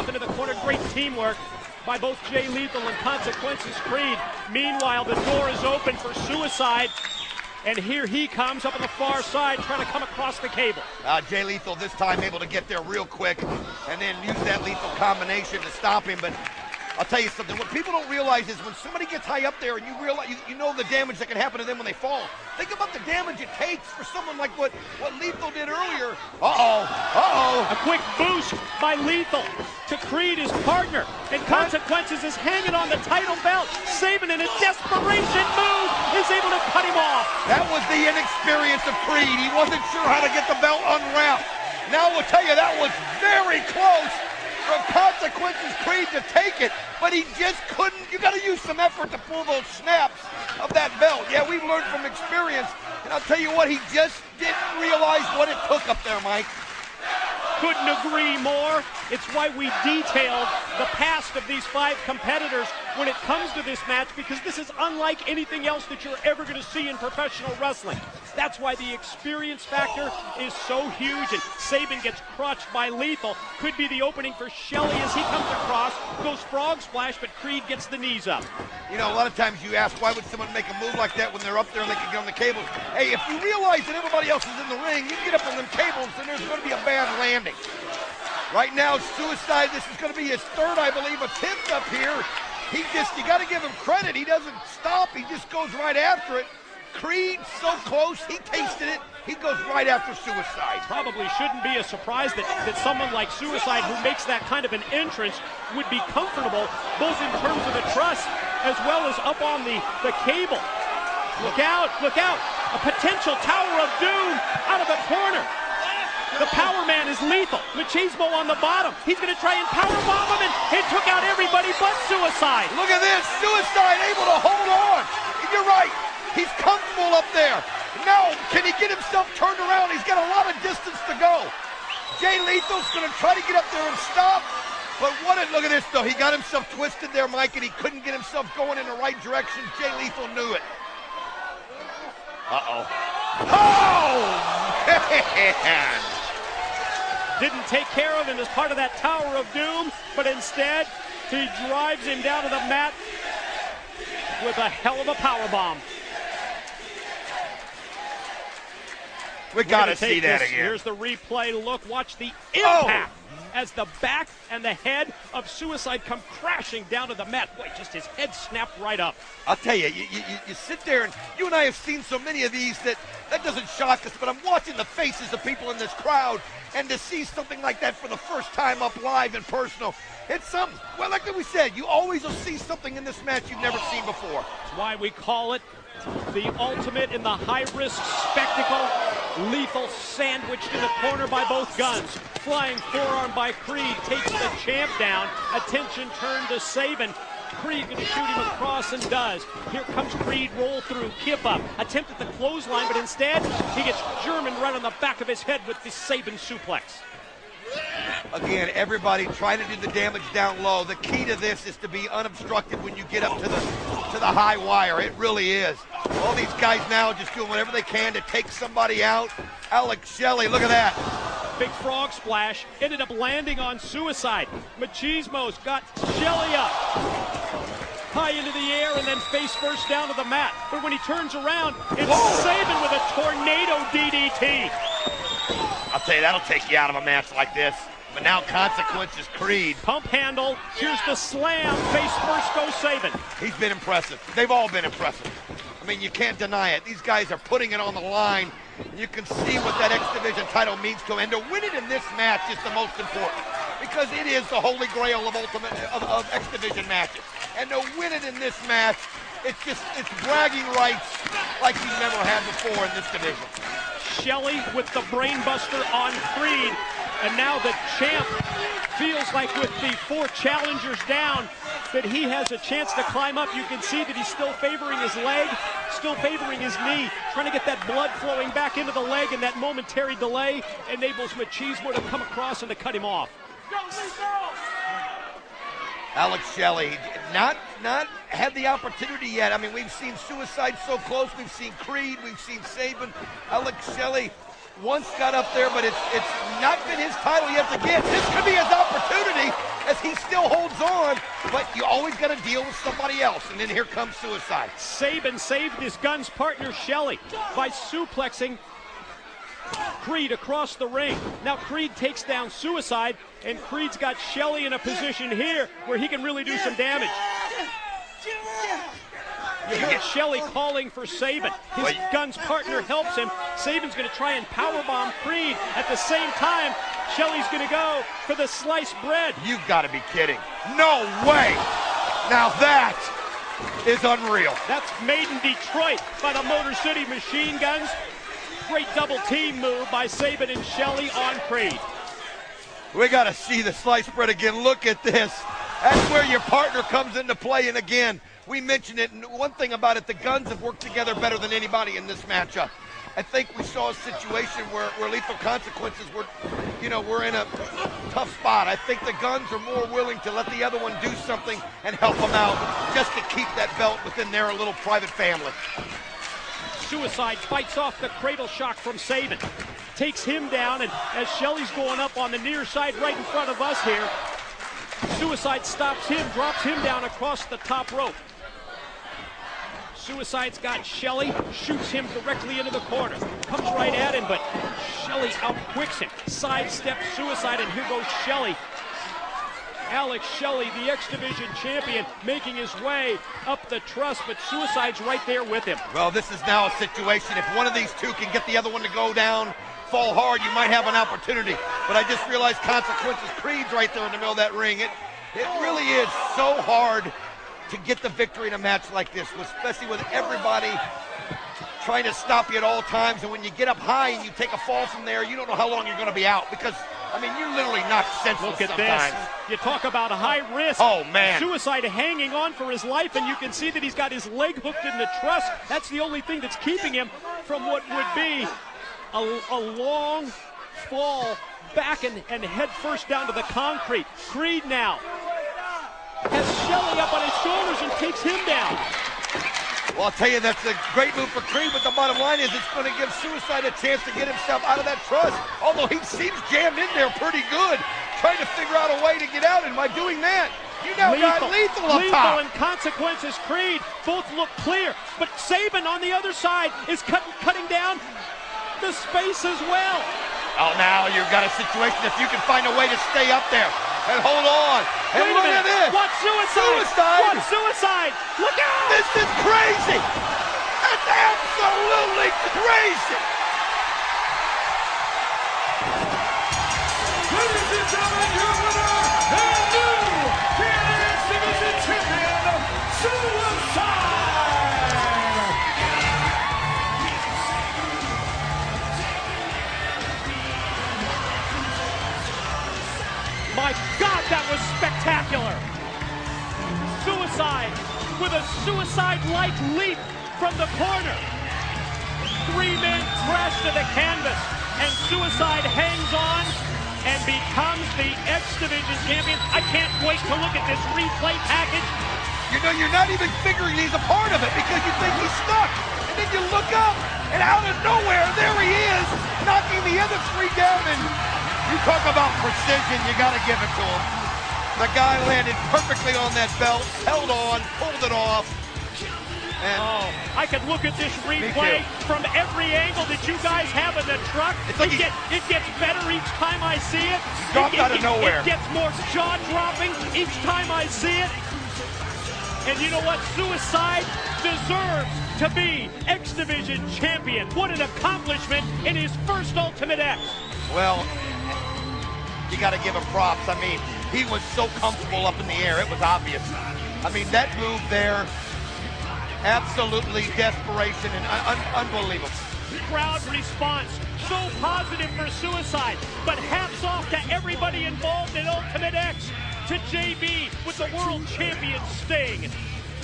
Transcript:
up into the corner. Great teamwork by both Jay Lethal and Consequences Creed. Meanwhile, the door is open for Suicide. And here he comes up on the far side, trying to come across the cable. Jay Lethal this time able to get there real quick and then use that lethal combination to stop him. But I'll tell you something, what people don't realize is when somebody gets high up there and you realize, you know the damage that can happen to them when they fall. Think about the damage it takes for someone like what Lethal did earlier. A quick boost by Lethal to Creed, his partner. And Consequences is hanging on the title belt. Sabin, in a desperation move, is able to cut him off. That was the inexperience of Creed. He wasn't sure how to get the belt unwrapped. Now we'll tell you, that was very close from Consequences Creed to take it, but he just couldn't. You got to use some effort to pull those snaps of that belt. Yeah, we've learned from experience, and I'll tell you what, he just didn't realize what it took up there, Mike. Couldn't agree more. It's why we detailed the past of these 5 competitors when it comes to this match, because this is unlike anything else that you're ever going to see in professional wrestling. That's why the experience factor is so huge, and Sabin gets crushed by Lethal. Could be the opening for Shelley as he comes across, goes frog splash, but Creed gets the knees up. You know, a lot of times you ask, why would someone make a move like that when they're up there and they can get on the cables? Hey, if you realize that everybody else is in the ring, you get up on them cables and there's going to be a bad landing. Right now, Suicide, this is going to be his 3rd, I believe, attempt up here. You got to give him credit. He doesn't stop. He just goes right after it. Creed, so close. He tasted it. He goes right after Suicide. Probably shouldn't be a surprise that someone like Suicide, who makes that kind of an entrance, would be comfortable, both in terms of the truss as well as up on the cable. Look out, look out. A potential Tower of Doom out of the corner. The power man is Lethal. Machismo on the bottom. He's going to try and powerbomb him, and it took out everybody but Suicide. Look at this. Suicide able to hold on. You're right. He's comfortable up there. Now, can he get himself turned around? He's got a lot of distance to go. Jay Lethal's going to try to get up there and stop. But look at this, though. He got himself twisted there, Mike, and he couldn't get himself going in the right direction. Jay Lethal knew it. Uh-oh. Oh, man. Didn't take care of him as part of that Tower of Doom, but instead he drives him down to the mat with a hell of a powerbomb. We gotta see that again. Here's the replay. Look, watch the impact as the back and the head of Suicide come crashing down to the mat. Boy, just his head snapped right up. I'll tell you, you sit there, and you and I have seen so many of these that doesn't shock us, but I'm watching the faces of people in this crowd, and to see something like that for the first time up live and personal, it's something. Well, like we said, you always will see something in this match you've never seen before. That's why we call it the ultimate in the high-risk spectacle. Lethal sandwiched in the corner by both guns. Flying forearm by Creed takes the champ down. Attention turned to Sabin. Creed going to shoot him across, and does. Here comes Creed, roll through, kip up. Attempt at the clothesline, but instead he gets German right on the back of his head with the Sabin suplex. Again, everybody trying to do the damage down low. The key to this is to be unobstructed when you get up to the high wire. It really is. All these guys now just doing whatever they can to take somebody out. Alex Shelley, look at that. Big frog splash, ended up landing on Suicide. Machismo's got Shelley up. High into the air and then face first down to the mat. But when he turns around, it's Sabin with a tornado DDT. I'll tell you, that'll take you out of a match like this. But now Consequences Creed. Pump handle, here's the slam, face first goes Sabin. He's been impressive. They've all been impressive. I mean, you can't deny it. These guys are putting it on the line. You can see what that X Division title means to them. And to win it in this match is the most important, because it is the holy grail of X Division matches. And to win it in this match, it's bragging rights like you've never had before in this division. Shelley with the brainbuster on Creed, and now the champ feels like with the 4 challengers down that he has a chance to climb up. You can see that he's still favoring his leg, still favoring his knee, trying to get that blood flowing back into the leg, and that momentary delay enables Machismo to come across and to cut him off. Alex Shelley, not had the opportunity yet. I mean, we've seen Suicide so close. We've seen Creed. We've seen Sabin. Alex Shelley once got up there, but it's not been his title yet to get. This could be his opportunity as he still holds on, but you always got to deal with somebody else. And then here comes Suicide. Sabin saved his Guns partner, Shelley, by suplexing Creed across the ring. Now Creed takes down Suicide, and Creed's got Shelley in a position here where he can really do some damage. You hear Shelley calling for Sabin. His Guns partner helps him. Sabin's going to try and powerbomb Creed. At the same time, Shelley's going to go for the sliced bread. You've got to be kidding. No way. Now that is unreal. That's made in Detroit by the Motor City Machine Guns. Great double team move by Sabin and Shelley on Creed. We got to see the sliced bread again. Look at this. That's where your partner comes into play. And again, we mentioned it, and one thing about it, the Guns have worked together better than anybody in this matchup. I think we saw a situation where Lethal Consequences were in a tough spot. I think the Guns are more willing to let the other one do something and help them out just to keep that belt within their little private family. Suicide fights off the cradle shock from Sabin. Takes him down, and as Shelley's going up on the near side right in front of us here, Suicide stops him, drops him down across the top rope. Suicide's got Shelley, shoots him directly into the corner. Comes right at him, but Shelley outquicks him. Sidesteps Suicide, and here goes Shelley. Alex Shelley, the X Division champion, making his way up the truss, but Suicide's right there with him. Well, this is now a situation. If one of these two can get the other one to go down, fall hard, you might have an opportunity. But I just realized Consequences. Creed's right there in the middle of that ring. It really is so hard to get the victory in a match like this, especially with everybody trying to stop you at all times. And when you get up high and you take a fall from there, you don't know how long you're going to be out, because I mean, you're literally knocked senseless. Look at sometimes. this. You talk about a high risk. Oh, man. Suicide hanging on for his life, and you can see that he's got his leg hooked in the truss. That's the only thing that's keeping him from what would be a long fall back and head first down to the concrete. Creed now has Shelley up on his shoulders and takes him down. Well, I'll tell you, that's a great move for Creed, but the bottom line is it's going to give Suicide a chance to get himself out of that truss, although he seems jammed in there pretty good, trying to figure out a way to get out, and by doing that, you now got Lethal up top. And Consequences, Creed, both look clear, but Sabin on the other side is cutting down the space as well. Oh, now you've got a situation if you can find a way to stay up there and hold on. And Wait look a minute. at this. Watch Suicide. Suicide. Watch Suicide. Look out. This is crazy. That's absolutely crazy. Ladies and gentlemen, your winner and new TNA X Division champion, Suicide. My God, that was spectacular. Suicide with a suicide-like leap from the corner. 3 men crash to the canvas, and Suicide hangs on and becomes the X Division champion. I can't wait to look at this replay package. You know, you're not even figuring he's a part of it because you think he's stuck. And then you look up, and out of nowhere, there he is, knocking the other 3 down. And you talk about precision, you got to give it to him. The guy landed perfectly on that belt, held on, pulled it off. And I could look at this replay from every angle that you guys have in the truck. It's like it gets better each time I see it. Dropped out of nowhere. It gets more jaw-dropping each time I see it. And you know what? Suicide deserves to be X Division champion. What an accomplishment in his first Ultimate X. Well, you got to give him props. I mean, he was so comfortable up in the air. It was obvious. I mean, that move there, absolutely desperation and unbelievable. Crowd response, so positive for Suicide, but hats off to everybody involved in Ultimate X, to JB with the World Champion Sting.